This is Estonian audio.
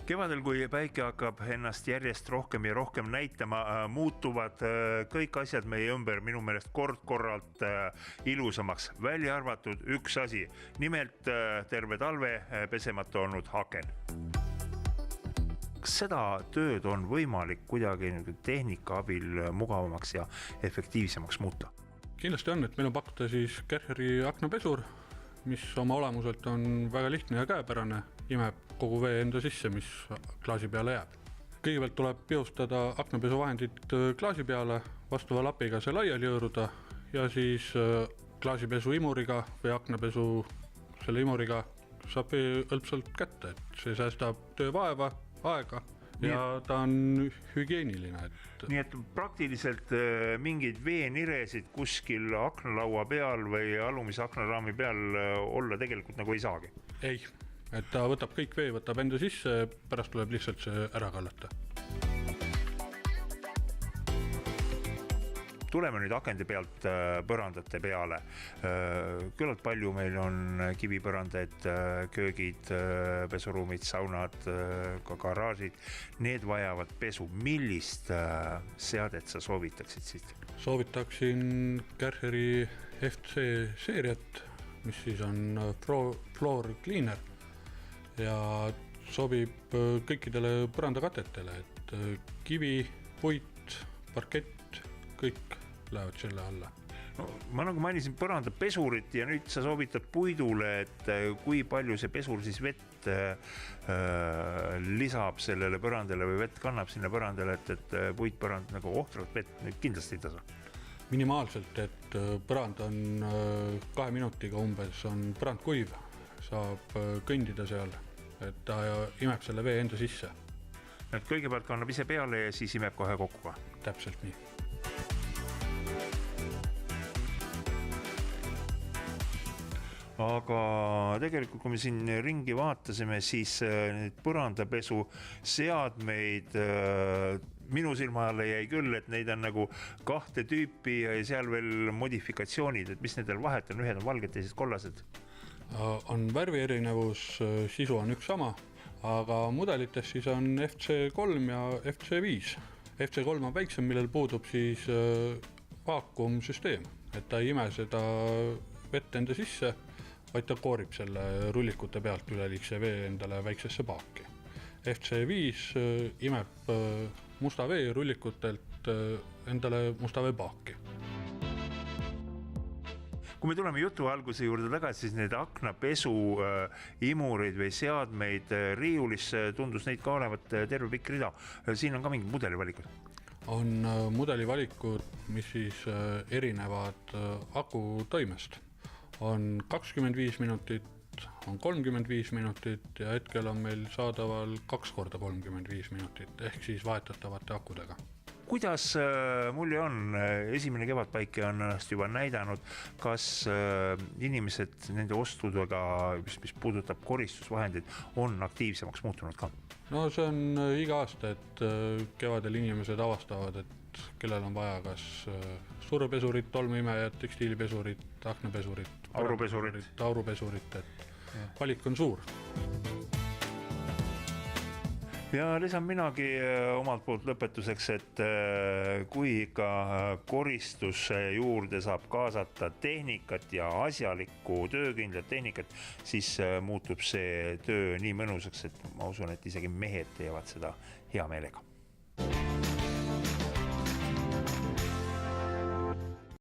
Kevadel, kui päike hakkab ennast järjest rohkem ja rohkem näitama, muutuvad kõik asjad meie ümber minu meelest kord-korralt ilusamaks, välja arvatud üks asi, nimelt terve talve pesemata olnud aken. Kas seda tööd on võimalik kuidagi tehnika abil mugavamaks ja efektiivsemaks muuta? Kindlasti on, et meil on pakkuda siis Kercheri aknapesur, mis oma olemuselt on väga lihtne ja käepärane, imeb kogu vee enda sisse, mis klaasi peale jääb. Kõigepealt tuleb biostada aknapesuvahendid klaasi peale, vastava lapiga see laiali hõõruda ja siis klaasipesu imuriga või aknapesu selle imuriga saab vee õlpsalt kätte, et see säästab töövaeva, aega ja ta on hügieeniline. Nii et praktiliselt mingeid veeniresid kuskil aknalaua peal või alumise aknaraami peal olla tegelikult nagu ei saagi? Ei, et ta võtab kõik vee, võtab enda sisse, pärast tuleb lihtsalt see ära kallata. Tuleme nüüd akende pealt põrandate peale. Küllalt palju meil on kivipõrandaid, köögid, pesuruumid, saunad, ka garaažid. Need vajavad pesu. Millist seadet sa soovitaksid siit? Soovitaksin Kercheri FC seeriat, mis siis on Floor Cleaner ja sobib kõikidele põrandakatetele, et kivi, puit, parkett, kõik lähevad selle alla. No, ma nagu mainisin põrandapesurit ja nüüd sa soovitad puidule, et kui palju see pesur siis vett lisab sellele põrandale või vett kannab sinna põrandale, et puitpõrand nagu ohtralt vett nüüd kindlasti ei tasa? Minimaalselt, et põrand on 2 minutiga umbes, on põrand kuiv, saab kõndida seal, et ta imeb selle vee enda sisse. Et kõigepealt kannab ise peale ja siis imeb kohe kokku ka? Täpselt nii. Aga tegelikult, kui me siin ringi vaatasime, siis need põrandapesu seadmeid minu silma alla jäi küll, et neid on nagu 2 tüüpi ja seal veel modifikatsioonid, et mis nendel vahet on, ühed on valged, teised kollased? On värvi erinevus, sisu on üks sama, aga mudelites siis on FC3 ja FC5. FC3 on väiksem, millel puudub siis vaakumsüsteem, et ta ei ime seda vett enda sisse, vaid ta koorib selle rullikute pealt üleliigse vee endale väiksesse paaki. FC5 imeb musta vee rullikutelt endale musta vee paaki. Kui me tuleme jutu alguse juurde tagasi, siis need aknapesu imurid või seadmeid riiulis tundus neid ka olevat terve pikk rida. Siin on ka mingid mudelivalikud? On mudelivalikud, mis siis erinevad aku toimest. On 25 minutit, on 35 minutit ja hetkel on meil saadaval 2 korda 35 minutit, ehk siis vahetatavate akudega. Kuidas mulje on? Esimene kevadpäike on ennast juba näidanud, kas inimesed nende ostudega, mis puudutab koristusvahendid, on aktiivsemaks muutunud ka? No see on iga aasta, et kevadel inimesed avastavad, et kellel on vaja kas surpesurit, tolmuimejad, tekstiilipesurit, aknapesurit, aurupesurit, et valik on suur. Ja lisan minagi omalt poolt lõpetuseks, et kui ikka koristuse juurde saab kaasata tehnikat ja asjalikku töökindlat tehnikat, siis muutub see töö nii mõnusaks, et ma usun, et isegi mehed teevad seda hea meelega.